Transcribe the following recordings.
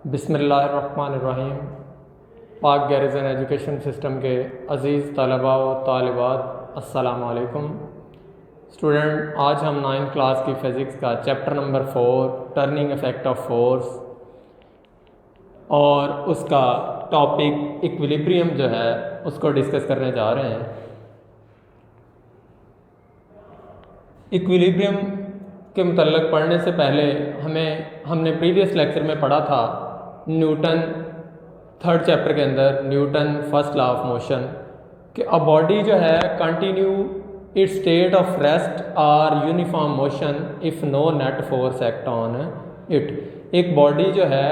बिस्मिल्लाहिर्रहमानिर्रहीम। पाक garrison education system के अज़ीज़ तलबा व तालिबात अस्सलामु अलैकुम। स्टूडेंट, आज हम 9th क्लास की फ़िज़िक्स का chapter number 4 turning effect of force और उसका टॉपिक इक्विलिब्रियम जो है उसको डिस्कस करने जा रहे हैं। इक्विलिब्रियम के मुतल्लिक़ पढ़ने से पहले हमने प्रीवियस लेक्चर में पढ़ा था न्यूटन 3rd चैप्टर के अंदर Newton first law of motion कि अ बॉडी जो है continue its state of rest और uniform motion if no net force act on it. एक बॉडी जो है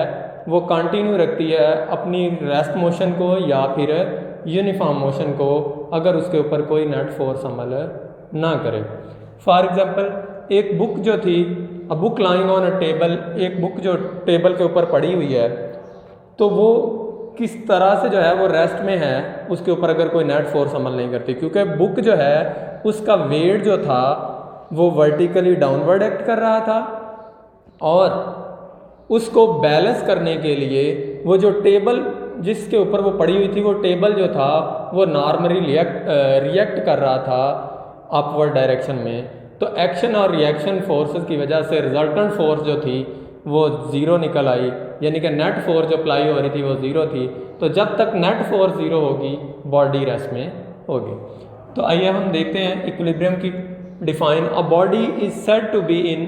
वो कंटिन्यू रखती है अपनी रेस्ट मोशन को या फिर यूनिफॉर्म मोशन को अगर उसके ऊपर कोई नेट फोर्स अमल ना करे। फॉर एग्ज़ाम्पल एक बुक जो थी, a book lying on a table, एक बुक जो टेबल के ऊपर पड़ी हुई है तो वो किस तरह से जो है वो रेस्ट में है, उसके ऊपर अगर कोई नेट फोर्स अमल नहीं करती, क्योंकि बुक जो है उसका वेट जो था वो वर्टिकली डाउनवर्ड एक्ट कर रहा था और उसको बैलेंस करने के लिए वो जो टेबल जिसके ऊपर वो पड़ी हुई थी वो टेबल जो था वो नॉर्मली रिएक्ट कर रहा था अपवर्ड डायरेक्शन में। तो एक्शन और रिएक्शन फोर्सेस की वजह से रिजल्टेंट फोर्स जो थी वो ज़ीरो निकल आई, यानी कि नेट फोर्स जो अप्लाई हो रही थी वो ज़ीरो थी। तो जब तक नेट फोर्स ज़ीरो होगी बॉडी रेस्ट में होगी। तो आइए हम देखते हैं इक्विलिब्रियम की define. A body is said to be in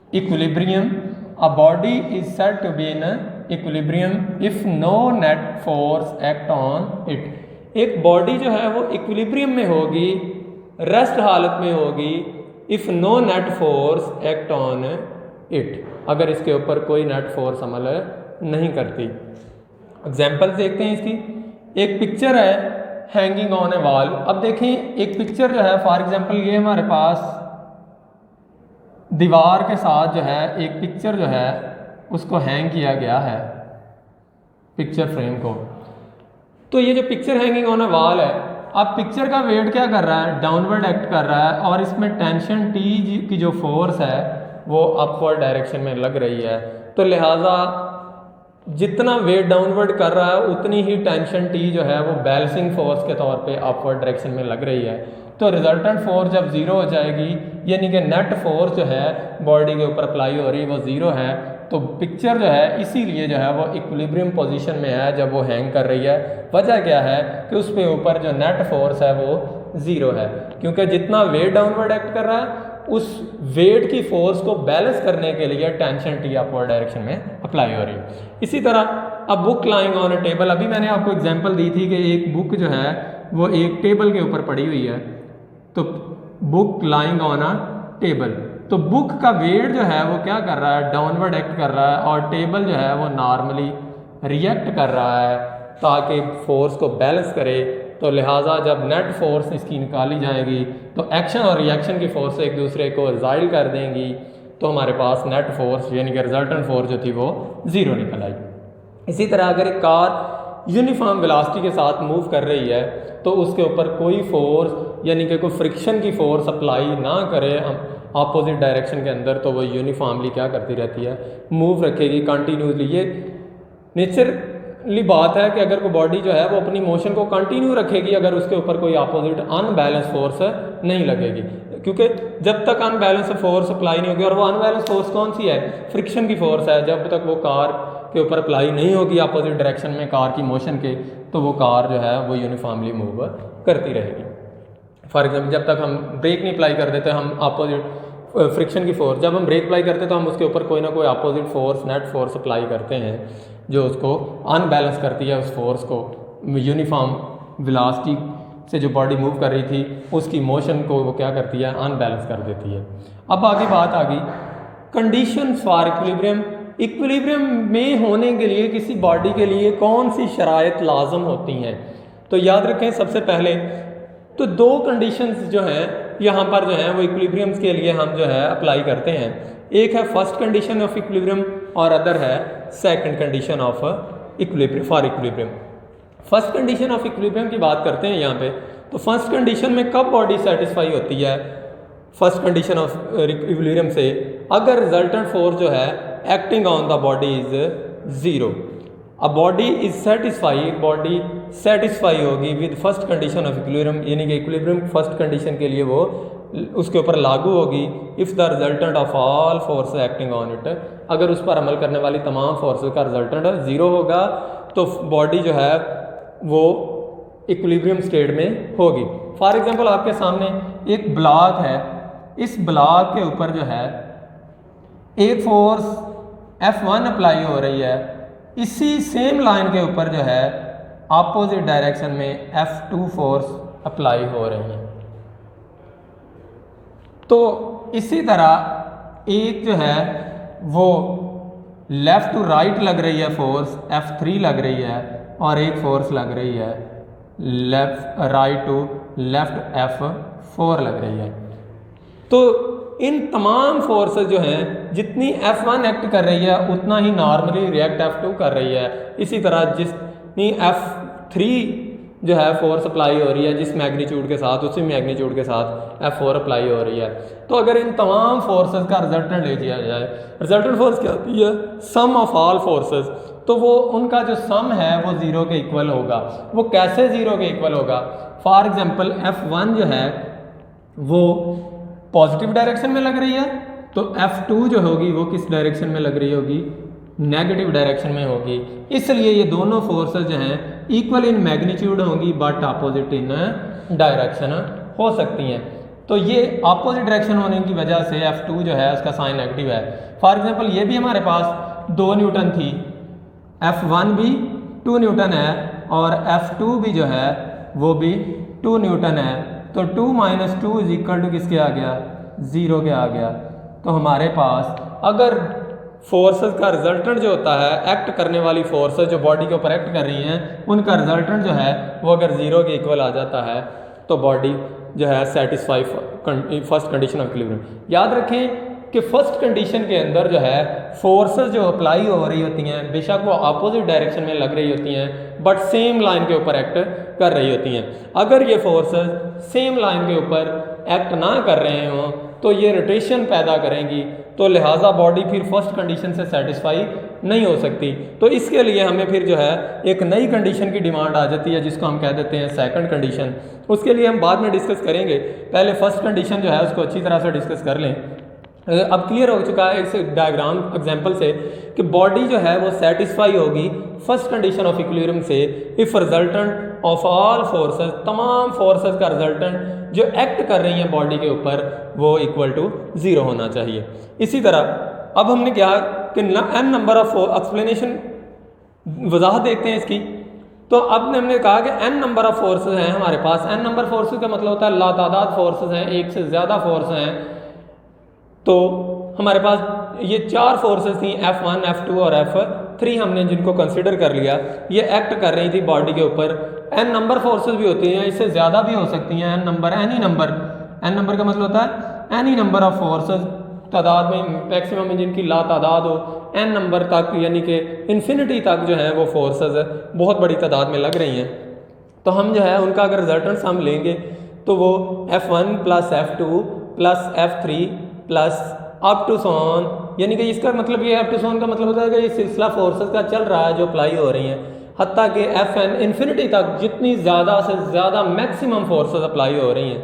equilibrium, a body is said to be in equilibrium if no net force act on it. एक बॉडी जो है वो इक्विलिब्रियम में होगी, रेस्ट हालत में होगी if no net force act on it, अगर इसके ऊपर कोई नेट फोर्स अमल नहीं करती। एग्जाम्पल देखते हैं इसकी। एक पिक्चर है हैंगिंग ऑन ए वॉल। अब देखें एक पिक्चर जो है, फॉर एग्जाम्पल ये हमारे पास दीवार के साथ जो है एक पिक्चर जो है उसको हैंग किया गया है, पिक्चर फ्रेम को। तो ये जो picture hanging on A wall है, अब पिक्चर का वेट क्या कर रहा है, डाउनवर्ड एक्ट कर रहा है और इसमें टेंशन टी की जो फोर्स है वो अपवर्ड डायरेक्शन में लग रही है। तो लिहाजा जितना वेट डाउनवर्ड कर रहा है उतनी ही टेंशन टी जो है वो बैलेंसिंग फोर्स के तौर पे अपवर्ड डायरेक्शन में लग रही है। तो रिजल्टेंट फोर्स जब ज़ीरो हो जाएगी, यानी कि नेट फोर्स जो है बॉडी के ऊपर अप्लाई हो रही है वो ज़ीरो है, तो पिक्चर जो है इसीलिए जो है वो इक्विलिब्रियम पोजीशन में है जब वो हैंग कर रही है। वजह क्या है कि उस पे ऊपर जो नेट फोर्स है वो ज़ीरो है, क्योंकि जितना वेट डाउनवर्ड एक्ट कर रहा है उस वेट की फोर्स को बैलेंस करने के लिए टेंशन टी अपवर्ड डायरेक्शन में अप्लाई हो रही है। इसी तरह अब book lying on a table, अभी मैंने आपको एग्जांपल दी थी कि एक बुक जो है वो एक टेबल के ऊपर पड़ी हुई है, तो book lying on a table, तो बुक का वेट जो है वो क्या कर रहा है, डाउनवर्ड एक्ट कर रहा है और टेबल जो है वो नॉर्मली रिएक्ट कर रहा है ताकि फोर्स को बैलेंस करे। तो लिहाजा जब नेट फोर्स इसकी निकाली जाएगी तो एक्शन और रिएक्शन की फोर्स एक दूसरे को रिजाइल कर देंगी, तो हमारे पास नेट फोर्स यानी कि रिजल्टेंट फोर्स जो थी वो ज़ीरो निकल आई। इसी तरह अगर एक कार यूनिफॉर्म वेलोसिटी के साथ मूव कर रही है तो उसके ऊपर कोई फोर्स यानी कि कोई फ्रिक्शन की फोर्स अप्लाई ना करे अपोजिट डायरेक्शन के अंदर, तो वो यूनिफॉर्मली क्या करती रहती है, मूव रखेगी कंटिन्यूसली। ये नेचरली बात है कि अगर कोई बॉडी जो है वो अपनी मोशन को कंटिन्यू रखेगी अगर उसके ऊपर कोई अपोजिट अनबैलेंस फोर्स नहीं लगेगी, क्योंकि जब तक अनबैलेंस फोर्स अप्लाई नहीं होगी, और वो अनबैलेंस फोर्स कौन सी है, फ्रिक्शन की फोर्स है, जब तक वो कार के ऊपर अप्लाई नहीं होगी अपोजिट डायरेक्शन में कार की मोशन के, तो वो कार जो है वो यूनिफॉर्मली मूव करती रहेगी। फॉर एग्जाम्पल जब तक हम ब्रेक नहीं अप्लाई कर देते, हम अपोजिट फ्रिक्शन की फोर्स, जब हम ब्रेक अप्लाई करते हैं तो हम उसके ऊपर कोई ना कोई opposite force net force apply करते हैं जो उसको अनबैलेंस करती है, उस फोर्स को यूनिफॉर्म वेलोसिटी से जो बॉडी मूव कर रही थी उसकी मोशन को वो क्या करती है, अनबैलेंस कर देती है। अब आगे बात आ गई कंडीशंस फॉर इक्विलिब्रियम। इक्विलिब्रियम में होने के लिए किसी बॉडी के लिए कौन सी शराइत लाजम होती हैं, तो याद रखें सबसे पहले तो दो कंडीशंस जो हैं यहाँ पर जो है वो इक्विलिब्रियम्स के लिए हम जो है अप्लाई करते हैं। एक है फर्स्ट कंडीशन ऑफ इक्विलिब्रियम और अदर है second condition of equilibrium for equilibrium. First condition of equilibrium की बात करते हैं यहाँ पे, तो फर्स्ट कंडीशन में कब बॉडी सेटिस्फाई होती है फर्स्ट कंडीशन ऑफ इक्विलिब्रियम से, अगर रिजल्टेंट फोर्स जो है acting on the body is 0। A body is satisfy, body satisfy होगी with first condition of equilibrium, यानी कि इक्विलिब्रियम फर्स्ट कंडीशन के लिए वो उसके ऊपर लागू होगी if the resultant of all force acting on it, अगर उस पर अमल करने वाली तमाम फोर्सेस का रिजल्टेंट 0 होगा तो बॉडी जो है वो इक्विलिब्रियम स्टेट में होगी। फॉर एग्जांपल आपके सामने एक ब्लॉक है, इस ब्लॉक के ऊपर जो है एक फोर्स F1 अप्लाई हो रही है, इसी सेम लाइन के ऊपर जो है अपोजिट डायरेक्शन में F2 फोर्स अप्लाई हो रही है। तो इसी तरह एक जो है वो लेफ़्ट टू राइट लग रही है फोर्स F3 लग रही है, और एक फोर्स लग रही है राइट टू लेफ्ट F4 लग रही है। तो इन तमाम फोर्सेस जो हैं जितनी F1 एक्ट कर रही है उतना ही नॉर्मली रिएक्ट F2 कर रही है। इसी तरह जितनी F3 जो है फोर्स अप्लाई हो रही है जिस मैग्नीट्यूड के साथ, उसी मैग्नीट्यूड के साथ F4 अप्लाई हो रही है। तो अगर इन तमाम फोर्सेस का रिजल्टेंट ले लिया जाए, रिजल्टेंट फोर्स क्या होती है? सम ऑफ ऑल फोर्सेस। तो वो उनका जो सम है वो 0 के इक्वल होगा। वो कैसे 0 के इक्वल होगा? फॉर एग्जांपल F1 जो है वो पॉजिटिव डायरेक्शन में लग रही है, तो F2 जो होगी वो किस डायरेक्शन में लग रही होगी? नेगेटिव डायरेक्शन में होगी। इसलिए ये दोनों फोर्सेस जो हैं इक्वल इन मैग्नीट्यूड होंगी बट अपोजिट इन डायरेक्शन हो सकती हैं। तो ये अपोजिट डायरेक्शन होने की वजह से F2 जो है उसका साइन नेगेटिव है। फॉर एग्जांपल ये भी हमारे पास 2 न्यूटन थी, F1 भी 2 न्यूटन है और F2 भी जो है वो भी 2 न्यूटन है। तो 2 - 2 इज इक्वल टू किसके आ गया? 0 के आ गया। तो हमारे पास अगर फोर्सेस का रिजल्टेंट जो होता है, एक्ट करने वाली फोर्सेस जो बॉडी के ऊपर एक्ट कर रही हैं, उनका रिजल्टेंट जो है वो अगर 0 के इक्वल आ जाता है तो बॉडी जो है satisfy first condition of equilibrium. याद रखें कि फर्स्ट कंडीशन के अंदर जो है फोर्सेस जो अप्लाई हो रही होती हैं बेशक वो अपोजिट डायरेक्शन में लग रही होती हैं बट सेम लाइन के ऊपर एक्ट कर रही होती हैं। अगर ये फोर्सेस सेम लाइन के ऊपर एक्ट ना कर रहे हों तो ये रोटेशन पैदा करेंगी, तो लिहाजा बॉडी फिर फर्स्ट कंडीशन से सेटिस्फाई नहीं हो सकती। तो इसके लिए हमें फिर जो है एक नई कंडीशन की डिमांड आ जाती है जिसको हम कह देते हैं सेकंड कंडीशन। उसके लिए हम बाद में डिस्कस करेंगे, पहले फर्स्ट कंडीशन जो है उसको अच्छी तरह से डिस्कस कर लें। अब क्लियर हो चुका है इस डायग्राम एग्जांपल से कि बॉडी जो है वो सेटिस्फाई होगी फर्स्ट कंडीशन ऑफ इक्विलिब्रियम से if resultant of all forces, तमाम फोर्सेस का रिजल्टेंट जो एक्ट कर रही हैं बॉडी के ऊपर वो इक्वल टू 0 होना चाहिए। इसी तरह अब हमने क्या कि n नंबर ऑफ एक्सप्लेनेशन वजाहत देखते हैं इसकी। तो अब हमने कहा कि n नंबर ऑफ फोर्सेस हैं हमारे पास। n नंबर फोर्सेस का मतलब होता है लातादाद फोर्सेस हैं, एक से ज़्यादा फोर्स हैं। तो हमारे पास ये 4 फोर्सेस थी, F1, F2 और F3 हमने जिनको कंसिडर कर लिया, ये एक्ट कर रही थी बॉडी के ऊपर। n नंबर फोर्सेस भी होती हैं, इससे ज़्यादा भी हो सकती हैं। n नंबर n नंबर का मतलब होता है एनी नंबर ऑफ फोर्सेस, तादाद में मैक्सिमम में जिनकी ला तादाद हो n नंबर तक, यानी कि इन्फिनिटी तक जो है वो फोर्सेस बहुत बड़ी तादाद में लग रही हैं। तो हम जो है उनका अगर रिजल्टेंट्स हम लेंगे तो वो F1 + F2 + F3 plus up to सोन, यानी कि इसका मतलब ये अप टू सोन का मतलब होता है कि ये सिलसिला फोर्सेस का चल रहा है जो अप्लाई हो रही हैं, हत्ता कि Fn इन्फिनिटी तक जितनी ज़्यादा से ज़्यादा मैक्सिमम फोर्सेस अप्लाई हो रही हैं,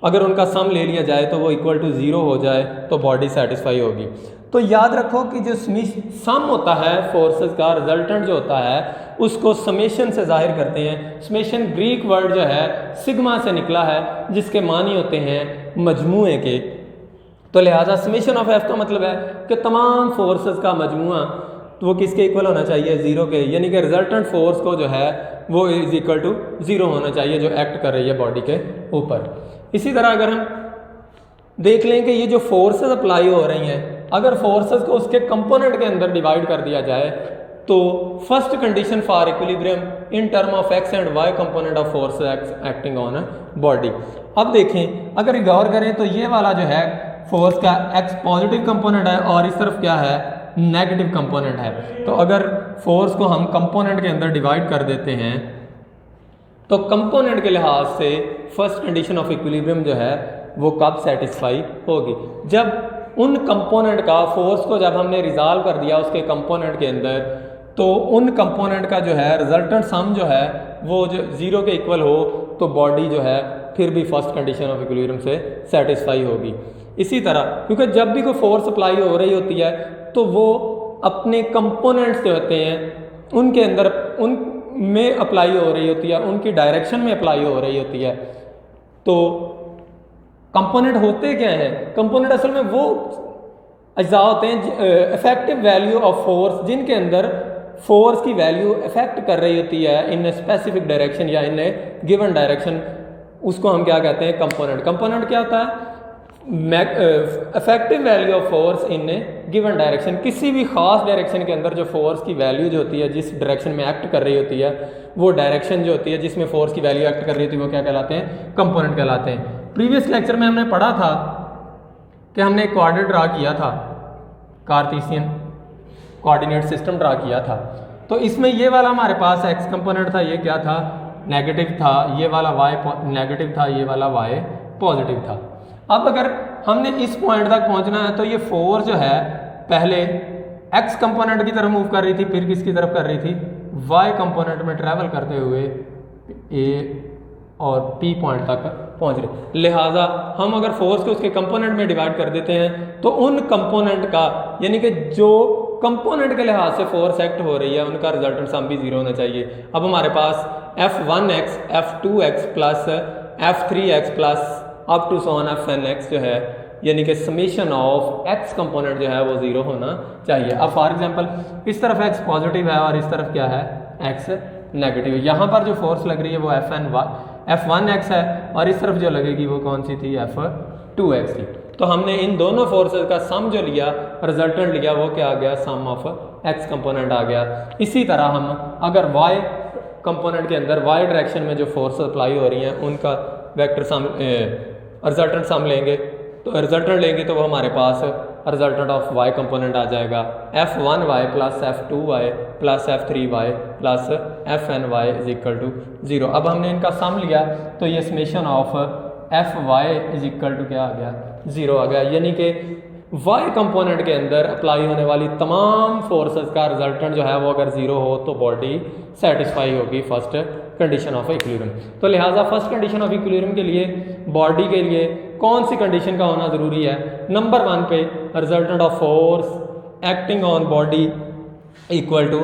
अगर उनका सम ले लिया जाए तो वो इक्वल टू 0 हो जाए तो बॉडी सेटिस्फाई होगी। तो याद रखो कि जो सम होता है फोर्सेस का, रिजल्टेंट जो होता है उसको समेशन से जाहिर करते हैं। समेशन ग्रीक वर्ड जो है सिग्मा से निकला है जिसके मानी होते हैं मजमूए के। तो लिहाजा समेशन ऑफ F का मतलब है कि तमाम फोर्सेस का मजमुआ तो वो किसके इक्वल होना चाहिए? 0 के, यानी कि रिजल्टेंट फोर्स को जो है वो इज इक्वल टू 0 होना चाहिए जो एक्ट कर रही है बॉडी के ऊपर। इसी तरह अगर हम देख लें कि ये जो फोर्सेस अप्लाई हो रही हैं, अगर फोर्सेस को उसके कंपोनेंट के अंदर डिवाइड कर दिया जाए तो first condition for equilibrium in term of x and y component of force acting on body. अब देखें अगर गौर करें तो ये वाला जो है फोर्स का x पॉजिटिव कंपोनेंट है और इस तरफ क्या है? नेगेटिव कंपोनेंट है। तो अगर फोर्स को हम कंपोनेंट के अंदर डिवाइड कर देते हैं तो कंपोनेंट के लिहाज से फर्स्ट कंडीशन ऑफ इक्विलिब्रियम जो है वो कब सेटिस्फाई होगी? जब उन कंपोनेंट का फोर्स को जब हमने रिजॉल्व कर दिया उसके कंपोनेंट के अंदर तो उन कंपोनेंट का जो है रिजल्टेंट सम जो है वो जो 0 के इक्वल हो तो बॉडी जो है फिर भी फर्स्ट कंडीशन ऑफ इक्विलिब्रियम से सेटिस्फाई होगी। इसी तरह क्योंकि जब भी कोई फोर्स अप्लाई हो रही होती है तो वो अपने कंपोनेंट्स जो होते हैं उनके अंदर उन में अप्लाई हो रही होती है, उनकी डायरेक्शन में अप्लाई हो रही होती है। तो कंपोनेंट होते क्या हैं? कंपोनेंट असल में वो अज्जा होते हैं इफेक्टिव वैल्यू ऑफ फोर्स जिनके अंदर फोर्स की वैल्यू इफेक्ट कर रही होती है इन ए स्पेसिफिक डायरेक्शन या इन ए गिवन डायरेक्शन। उसको हम क्या कहते हैं? कंपोनेंट। कंपोनेंट क्या होता है? Effective value of force in A given direction. किसी भी खास डायरेक्शन के अंदर जो फोर्स की वैल्यू जो होती है, जिस डायरेक्शन में एक्ट कर रही होती है, वो डायरेक्शन जो होती है जिसमें फोर्स की वैल्यू एक्ट कर रही होती है वो क्या कहलाते हैं? कंपोनेंट कहलाते हैं। प्रीवियस लेक्चर में हमने पढ़ा था कि हमने एक कोऑर्डिनेट ड्रा किया था, कार्टेशियन कोऑर्डिनेट सिस्टम ड्रा किया था। तो इसमें ये वाला हमारे पास एक्स कंपोनेंट था, ये क्या था? नेगेटिव था। ये वाला वाई नेगेटिव था, ये वाला वाई पॉजिटिव था। अब अगर हमने इस पॉइंट तक पहुंचना है तो ये फोर्स जो है पहले एक्स कंपोनेंट की तरफ मूव कर रही थी, फिर किसकी तरफ कर रही थी? वाई कंपोनेंट में ट्रैवल करते हुए ए और पी पॉइंट तक पहुंच रहे। लिहाजा हम अगर फोर्स को उसके कंपोनेंट में डिवाइड कर देते हैं तो उन कंपोनेंट का, यानी कि जो कंपोनेंट के लिहाज से फोर्स एक्ट हो रही है, उनका रिजल्टेंट सम भी 0 होना चाहिए। अब हमारे पास F1x F2x plus F3x plus up to so on Fnx जो है, यानी कि समीशन ऑफ x कंपोनेंट जो है वो 0 होना चाहिए। अब फॉर एग्जांपल इस तरफ x पॉजिटिव है और इस तरफ क्या है? x नेगेटिव है। यहाँ पर जो फोर्स लग रही है वो F1x है और इस तरफ जो लगेगी वो कौन सी थी? F2x थी। तो हमने इन दोनों फोर्सेस का सम जो लिया, रिजल्टेंट लिया, वो क्या आ गया? सम ऑफ x कंपोनेंट आ गया। इसी तरह हम अगर y कंपोनेंट के अंदर y डायरेक्शन में जो फोर्स अप्लाई हो रही हैं उनका वेक्टर सम रिजल्टेंट सम लेंगे तो रिजल्टेंट लेंगे तो वो हमारे पास रिजल्टेंट ऑफ y कंपोनेंट आ जाएगा F1y plus F2y plus F3y plus Fny is equal to 0। अब हमने इनका सम लिया तो ये summation of Fy is equal to क्या आ गया? 0 आ गया। यानी कि y कंपोनेंट के अंदर अप्लाई होने वाली तमाम फोर्सेस का रिजल्टेंट जो है वो अगर 0 हो तो बॉडी सेटिस्फाई होगी फर्स्ट कंडीशन ऑफ इक्विलिब्रियम। तो लिहाजा फर्स्ट कंडीशन ऑफ इक्विलिब्रियम के लिए बॉडी के लिए कौन सी कंडीशन का होना ज़रूरी है? नंबर 1 पे resultant of force acting on body equal to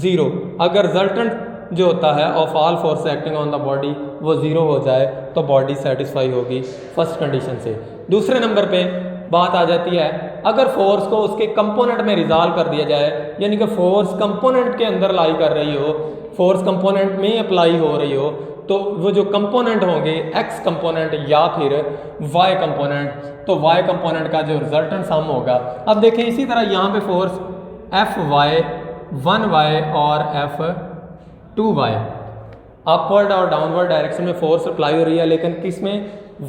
0। अगर रिजल्टेंट जो होता है of all force acting on the body वो 0 हो जाए तो बॉडी सेटिस्फाई होगी फर्स्ट कंडीशन से। दूसरे नंबर पे बात आ जाती है अगर फोर्स को उसके कंपोनेंट में रिजॉल्व कर दिया जाए, यानी कि फोर्स कंपोनेंट के अंदर लाई कर रही हो, फोर्स कंपोनेंट में अप्लाई हो रही हो, तो वो जो कंपोनेंट होंगे एक्स कंपोनेंट या फिर वाई कंपोनेंट, तो वाई कंपोनेंट का जो रिजल्टेंट सम होगा। अब देखें इसी तरह यहाँ पे फोर्स Fy 1y और F2y अपवर्ड और डाउनवर्ड डायरेक्शन में फोर्स अप्लाई हो रही है, लेकिन किस में?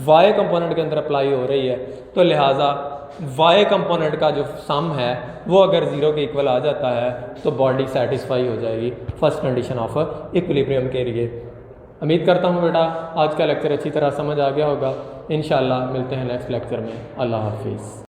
y कंपोनेंट के अंदर अप्लाई हो रही है। तो लिहाजा y कंपोनेंट का जो सम है वो अगर 0 के इक्वल आ जाता है तो बॉडी सेटिस्फाई हो जाएगी फर्स्ट कंडीशन ऑफ इक्विलिब्रियम के लिए। उम्मीद करता हूँ बेटा आज का लेक्चर अच्छी तरह समझ आ गया होगा। इंशाल्लाह मिलते हैं नेक्स्ट लेक्चर में। अल्लाह हाफिज़।